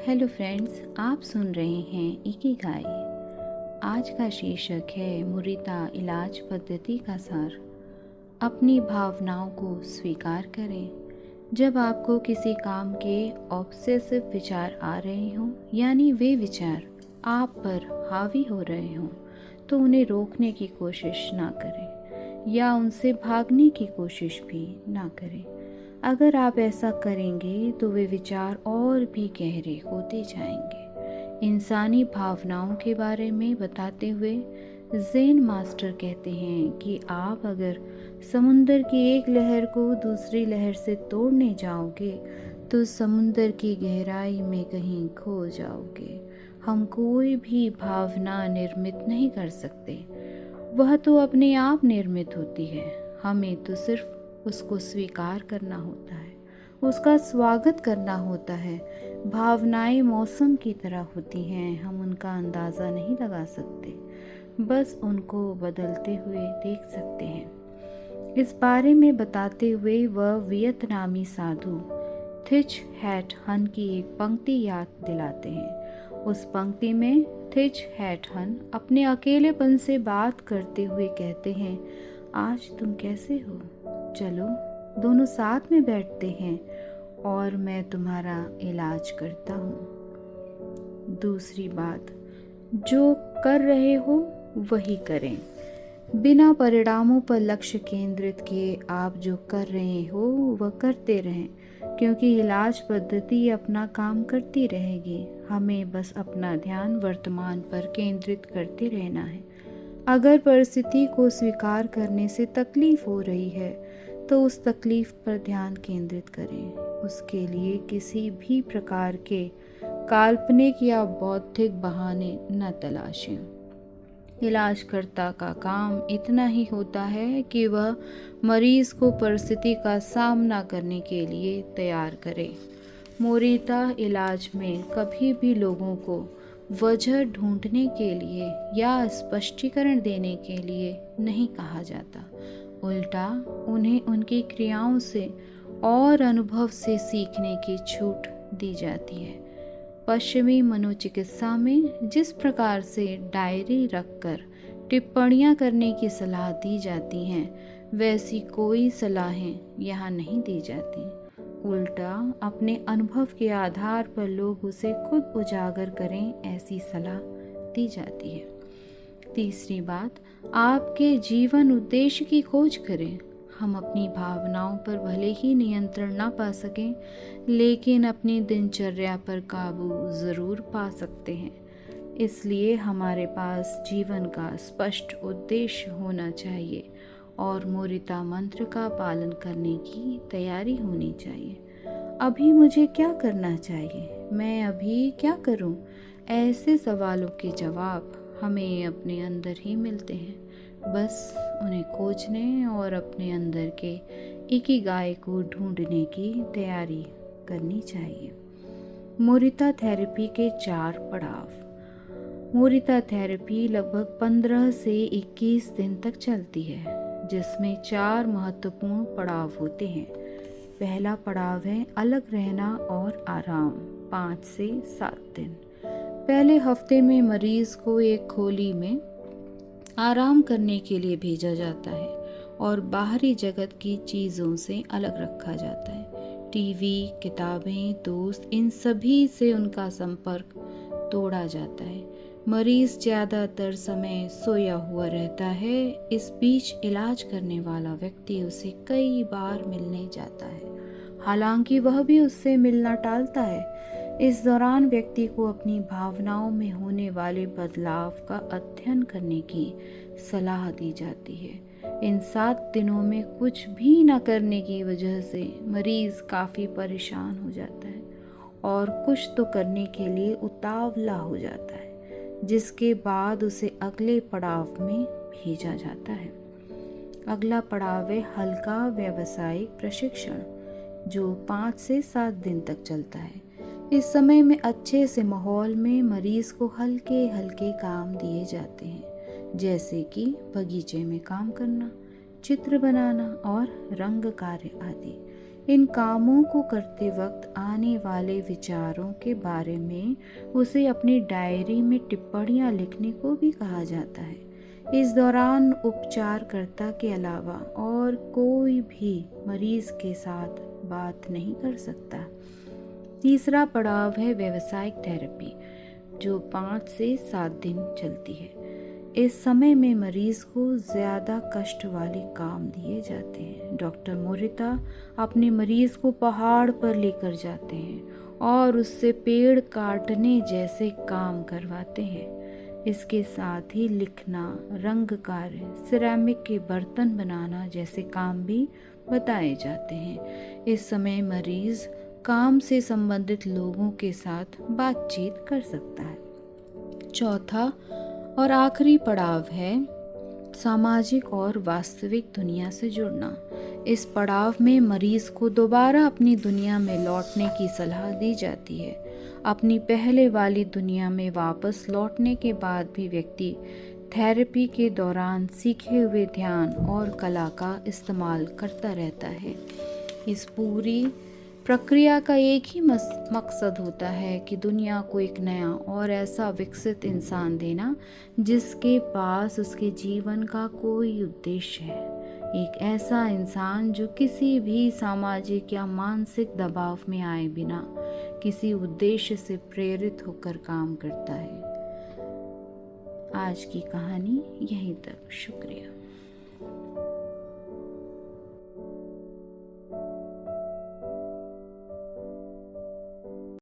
Hello friends, आप सुन रहे हैं इकिगाई। आज का शीर्षक है मुरीता इलाज पद्धति का सार। अपनी भावनाओं को स्वीकार करें। जब आपको किसी काम के ऑब्सेसिव विचार आ रहे हों, यानी वे विचार आप पर हावी हो रहे हों, तो उन्हें रोकने की कोशिश ना करें या उनसे भागने की कोशिश भी ना करें। अगर आप ऐसा करेंगे तो वे विचार और भी गहरे होते जाएंगे। इंसानी भावनाओं के बारे में बताते हुए ज़ेन मास्टर कहते हैं कि आप अगर समुंदर की एक लहर को दूसरी लहर से तोड़ने जाओगे तो समुंदर की गहराई में कहीं खो जाओगे। हम कोई भी भावना निर्मित नहीं कर सकते, वह तो अपने आप निर्मित होती है। हमें तो सिर्फ उसको स्वीकार करना होता है, उसका स्वागत करना होता है। भावनाएं मौसम की तरह होती हैं, हम उनका अंदाज़ा नहीं लगा सकते, बस उनको बदलते हुए देख सकते हैं। इस बारे में बताते हुए वह वियतनामी साधु थिच हैट हन की एक पंक्ति याद दिलाते हैं। उस पंक्ति में थिच हैट हन अपने अकेलेपन से बात करते हुए कहते हैं, आज तुम कैसे हो? चलो दोनों साथ में बैठते हैं और मैं तुम्हारा इलाज करता हूँ। दूसरी बात, जो कर रहे हो वही करें। बिना परिणामों पर लक्ष्य केंद्रित किए आप जो कर रहे हो वह करते रहें, क्योंकि इलाज पद्धति अपना काम करती रहेगी। हमें बस अपना ध्यान वर्तमान पर केंद्रित करते रहना है। अगर परिस्थिति को स्वीकार करने से तकलीफ हो रही है तो उस तकलीफ पर ध्यान केंद्रित करें। उसके लिए किसी भी प्रकार के काल्पनिक या बौद्धिक बहाने न तलाशें। इलाजकर्ता का काम इतना ही होता है कि वह मरीज को परिस्थिति का सामना करने के लिए तैयार करे। मोरिता इलाज में कभी भी लोगों को वजह ढूंढने के लिए या स्पष्टीकरण देने के लिए नहीं कहा जाता, उल्टा उन्हें उनकी क्रियाओं से और अनुभव से सीखने की छूट दी जाती है। पश्चिमी मनोचिकित्सा में जिस प्रकार से डायरी रखकर टिप्पणियां करने की सलाह दी जाती हैं, वैसी कोई सलाहें यहाँ नहीं दी जाती। उल्टा अपने अनुभव के आधार पर लोग उसे खुद उजागर करें, ऐसी सलाह दी जाती है। तीसरी बात, आपके जीवन उद्देश्य की खोज करें। हम अपनी भावनाओं पर भले ही नियंत्रण ना पा सकें, लेकिन अपनी दिनचर्या पर काबू ज़रूर पा सकते हैं। इसलिए हमारे पास जीवन का स्पष्ट उद्देश्य होना चाहिए और मोरिता मंत्र का पालन करने की तैयारी होनी चाहिए। अभी मुझे क्या करना चाहिए? मैं अभी क्या करूं? ऐसे सवालों के जवाब हमें अपने अंदर ही मिलते हैं। बस उन्हें खोजने और अपने अंदर के इकिगाई को ढूंढने की तैयारी करनी चाहिए। मोरिता थेरेपी के 4 पड़ाव। मोरिता थेरेपी लगभग 15 से 21 दिन तक चलती है, जिसमें 4 महत्वपूर्ण पड़ाव होते हैं। पहला पड़ाव है अलग रहना और आराम, 5 से 7 दिन। पहले हफ्ते में मरीज को एक खोली में आराम करने के लिए भेजा जाता है और बाहरी जगत की चीज़ों से अलग रखा जाता है। टीवी, किताबें, दोस्त, इन सभी से उनका संपर्क तोड़ा जाता है। मरीज ज़्यादातर समय सोया हुआ रहता है। इस बीच इलाज करने वाला व्यक्ति उसे कई बार मिलने जाता है, हालांकि वह भी उससे मिलना टालता है। इस दौरान व्यक्ति को अपनी भावनाओं में होने वाले बदलाव का अध्ययन करने की सलाह दी जाती है। इन 7 दिनों में कुछ भी न करने की वजह से मरीज काफ़ी परेशान हो जाता है और कुछ तो करने के लिए उतावला हो जाता है, जिसके बाद उसे अगले पड़ाव में भेजा जाता है। अगला पड़ाव है हल्का व्यावसायिक प्रशिक्षण, जो 5 से 7 दिन तक चलता है। इस समय में अच्छे से माहौल में मरीज को हल्के हल्के काम दिए जाते हैं, जैसे कि बगीचे में काम करना, चित्र बनाना और रंग कार्य आदि। इन कामों को करते वक्त आने वाले विचारों के बारे में उसे अपनी डायरी में टिप्पणियाँ लिखने को भी कहा जाता है। इस दौरान उपचारकर्ता के अलावा और कोई भी मरीज के साथ बात नहीं कर सकता। तीसरा पड़ाव है व्यावसायिक थेरेपी, जो 5 से 7 दिन चलती है। इस समय में मरीज को ज़्यादा कष्ट वाले काम दिए जाते हैं। डॉक्टर मोरिता अपने मरीज को पहाड़ पर लेकर जाते हैं और उससे पेड़ काटने जैसे काम करवाते हैं। इसके साथ ही लिखना, रंग कार्य, सिरेमिक के बर्तन बनाना जैसे काम भी बताए जाते हैं। इस समय मरीज काम से संबंधित लोगों के साथ बातचीत कर सकता है। चौथा और आखिरी पड़ाव है सामाजिक और वास्तविक दुनिया से जुड़ना। इस पड़ाव में मरीज को दोबारा अपनी दुनिया में लौटने की सलाह दी जाती है। अपनी पहले वाली दुनिया में वापस लौटने के बाद भी व्यक्ति थेरेपी के दौरान सीखे हुए ध्यान और कला का इस्तेमाल करता रहता है। इस पूरी प्रक्रिया का एक ही मकसद होता है कि दुनिया को एक नया और ऐसा विकसित इंसान देना जिसके पास उसके जीवन का कोई उद्देश्य है। एक ऐसा इंसान जो किसी भी सामाजिक या मानसिक दबाव में आए बिना किसी उद्देश्य से प्रेरित होकर काम करता है। आज की कहानी यहीं तक। शुक्रिया।